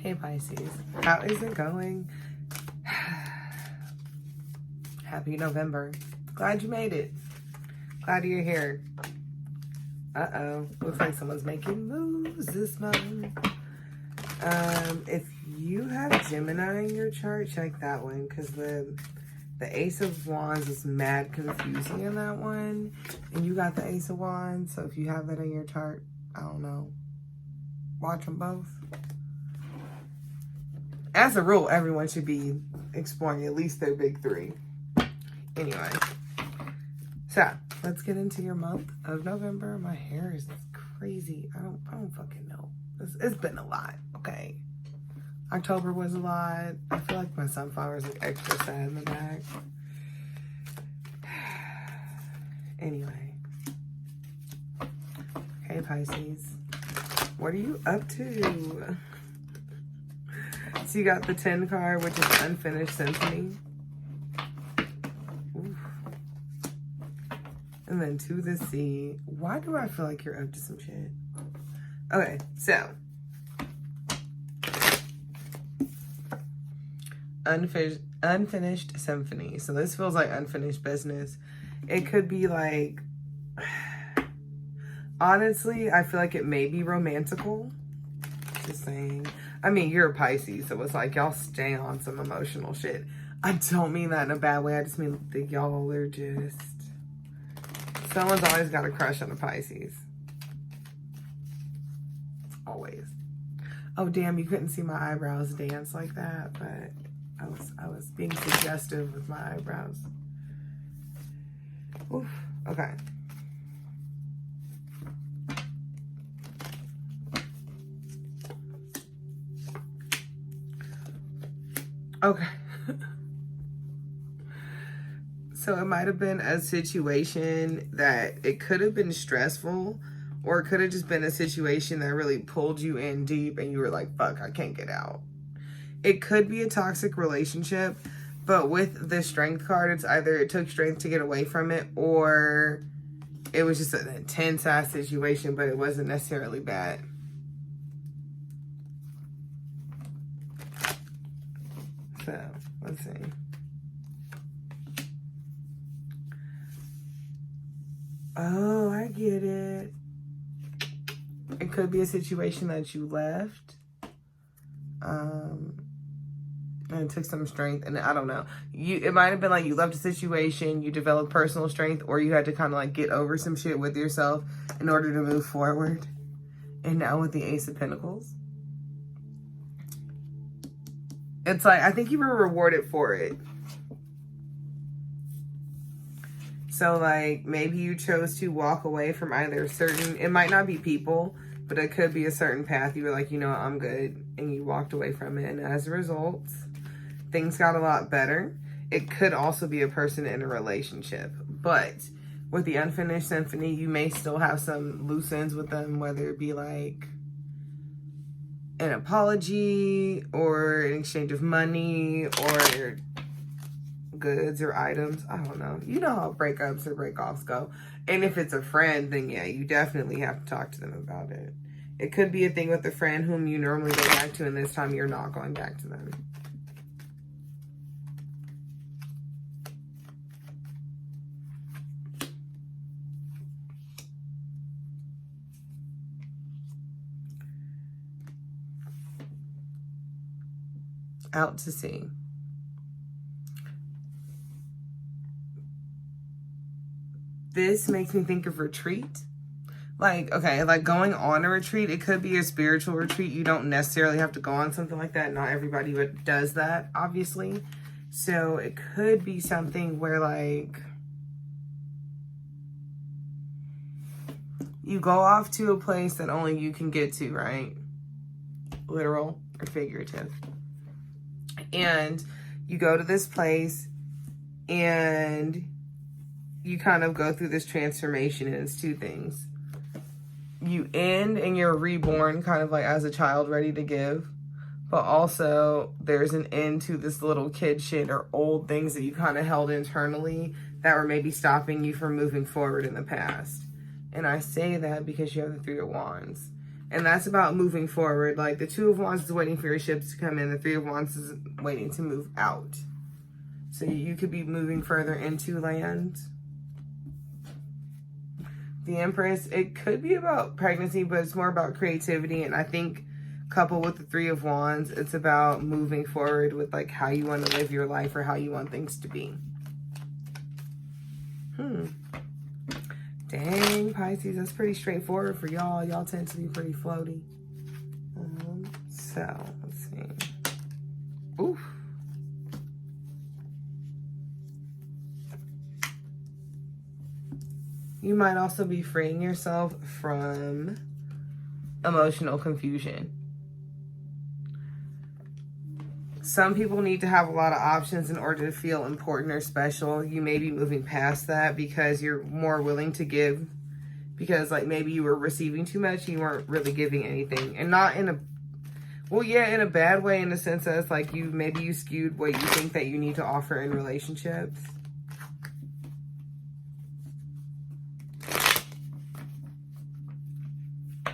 Hey Pisces, how is it going? Happy November. Glad you made it. Glad you're here. Uh-oh. Looks like someone's making moves this month. If you have Gemini in your chart, check that one, because the Ace of Wands is mad confusing in that one. And you got the Ace of Wands, so if you have that in your chart, I don't know. Watch them both. As a rule, everyone should be exploring at least their big three. Anyway, so let's get into your month of November. My hair is crazy. I don't fucking know. It's been a lot, okay? October was a lot. I feel like my sunflower is like extra sad in the back. Anyway. Hey Pisces. What are you up to? So you got the 10 card, which is Unfinished Symphony. Oof. And then to the sea. Why do I feel like you're up to some shit? Okay, so. Unfinished Symphony. So this feels like unfinished business. It could be like, honestly, I feel like it may be romantical. Just saying. I mean, you're a Pisces, so it's like y'all stay on some emotional shit. I don't mean that in a bad way. I just mean that y'all are just... Someone's always got a crush on a Pisces. Always. Oh, damn, you couldn't see my eyebrows dance like that, but I was being suggestive with my eyebrows. Oof. Okay. Okay. So it might have been a situation that it could have been stressful, or it could have just been a situation that really pulled you in deep and you were like, fuck, I can't get out. It could be a toxic relationship, but with the Strength card, it's either it took strength to get away from it, or it was just an intense ass situation, but it wasn't necessarily bad. So, let's see. Oh, I get it. It could be a situation that you left. And it took some strength, and I don't know. It might have been like you left a situation, you developed personal strength, or you had to kind of like get over some shit with yourself in order to move forward. And now with the Ace of Pentacles, it's like, I think you were rewarded for it. So like, maybe you chose to walk away from either certain, it might not be people, but it could be a certain path. You were like, you know what, I'm good. And you walked away from it. And as a result, things got a lot better. It could also be a person in a relationship. But with the Unfinished Symphony, you may still have some loose ends with them, whether it be like an apology or an exchange of money or goods or items. I don't know. You know how breakups or breakoffs go. And if it's a friend, then yeah, you definitely have to talk to them about it. It could be a thing with a friend whom you normally go back to, and this time you're not going back to them. Out to sea. This makes me think of retreat. Like, okay, like going on a retreat, it could be a spiritual retreat. You don't necessarily have to go on something like that. Not everybody does that, obviously. So it could be something where like you go off to a place that only you can get to, right? Literal or figurative. And you go to this place and you kind of go through this transformation, and it's two things. You end and you're reborn kind of like as a child ready to give, but also there's an end to this little kid shit or old things that you kind of held internally that were maybe stopping you from moving forward in the past. And I say that because you have the Three of Wands. And that's about moving forward. Like the Two of Wands is waiting for your ships to come in. The Three of Wands is waiting to move out. So you could be moving further into land. The Empress, it could be about pregnancy, but it's more about creativity. And I think coupled with the Three of Wands, it's about moving forward with like how you want to live your life or how you want things to be. Dang, Pisces, that's pretty straightforward for y'all. Y'all tend to be pretty floaty. So, let's see. Oof. You might also be freeing yourself from emotional confusion. Some people need to have a lot of options in order to feel important or special. You may be moving past that because you're more willing to give. Because like maybe you were receiving too much, you weren't really giving anything. And not in a, well, yeah, in a bad way, in the sense that it's like maybe you skewed what you think that you need to offer in relationships.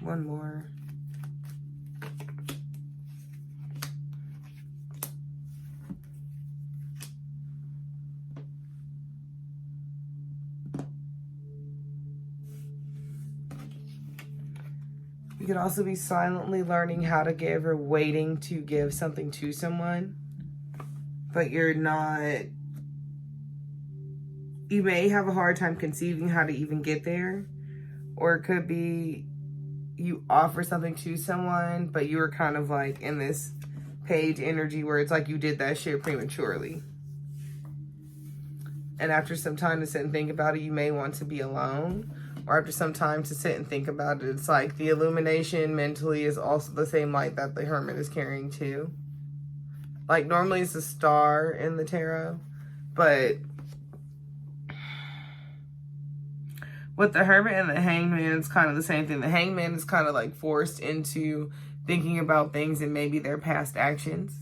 One more. You could also be silently learning how to give or waiting to give something to someone, but you're not, you may have a hard time conceiving how to even get there. Or it could be you offer something to someone, but you were kind of like in this page energy where it's like you did that shit prematurely. And after some time to sit and think about it, you may want to be alone. Or after some time to sit and think about it, it's like the illumination mentally is also the same light that the Hermit is carrying too. Like normally it's a star in the tarot, but with the Hermit and the Hangman, it's kind of the same thing. The Hangman is kind of like forced into thinking about things and maybe their past actions.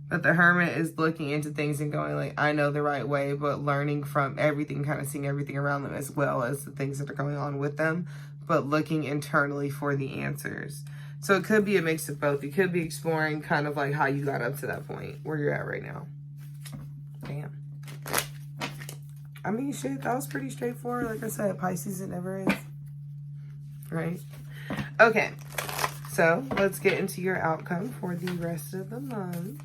But the Hermit is looking into things and going like, I know the right way, but learning from everything, kind of seeing everything around them as well as the things that are going on with them, but looking internally for the answers. So it could be a mix of both. You could be exploring kind of like how you got up to that point where you're at right now. Damn. I mean, shit, that was pretty straightforward. Like I said, Pisces, it never is. Right? Okay. So let's get into your outcome for the rest of the month.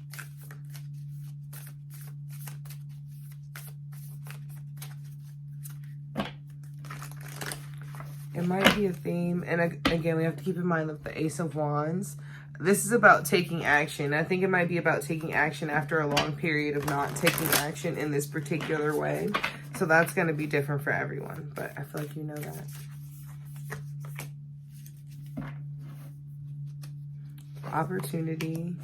It might be a theme. And again, we have to keep in mind that the Ace of Wands, this is about taking action. I think it might be about taking action after a long period of not taking action in this particular way. So that's going to be different for everyone. But I feel like you know that. Opportunity,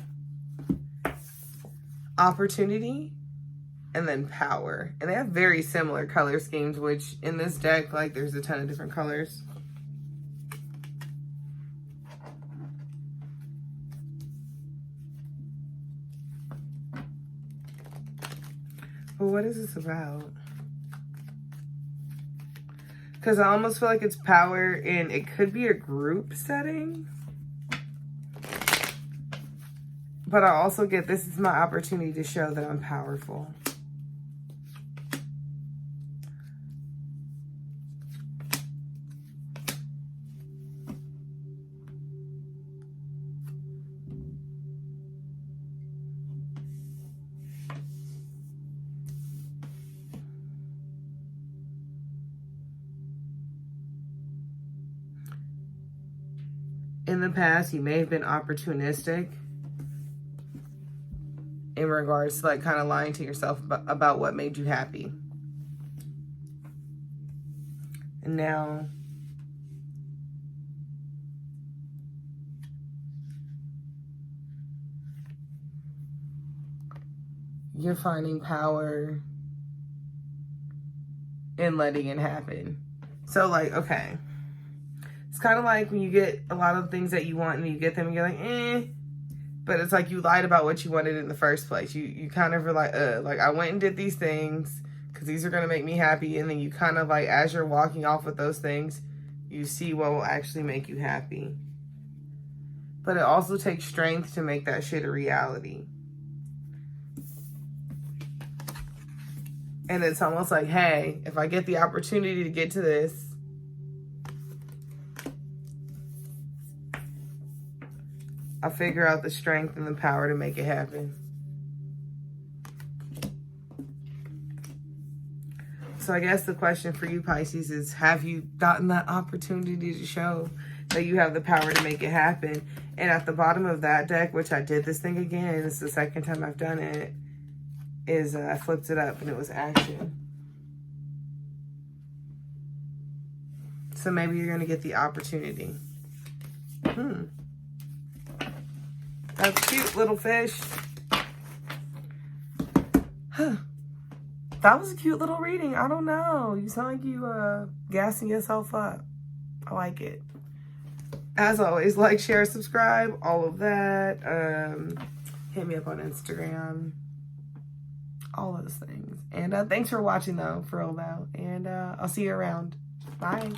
and then power. And they have very similar color schemes, which in this deck, like there's a ton of different colors. But what is this about? Because I almost feel like it's power and it could be a group setting. But I also get this is my opportunity to show that I'm powerful. In the past, you may have been opportunistic in regards to like kind of lying to yourself about what made you happy. And now you're finding power in letting it happen. So like, okay. It's kind of like when you get a lot of things that you want and you get them and you're like, eh. But it's like you lied about what you wanted in the first place. You kind of were like I went and did these things because these are going to make me happy. And then you kind of like, as you're walking off with those things, you see what will actually make you happy. But it also takes strength to make that shit a reality. And it's almost like, hey, if I get the opportunity to get to this, I'll figure out the strength and the power to make it happen. So I guess the question for you, Pisces, is have you gotten that opportunity to show that you have the power to make it happen? And at the bottom of that deck, which I did this thing again, it's the second time I've done it, is I flipped it up and it was action. So maybe you're going to get the opportunity. That's cute, little fish. Huh. That was a cute little reading. I don't know. You sound like you gassing yourself up. I like it. As always, like, share, subscribe, all of that. Hit me up on Instagram. All those things. And thanks for watching, though, for real, though. And I'll see you around. Bye.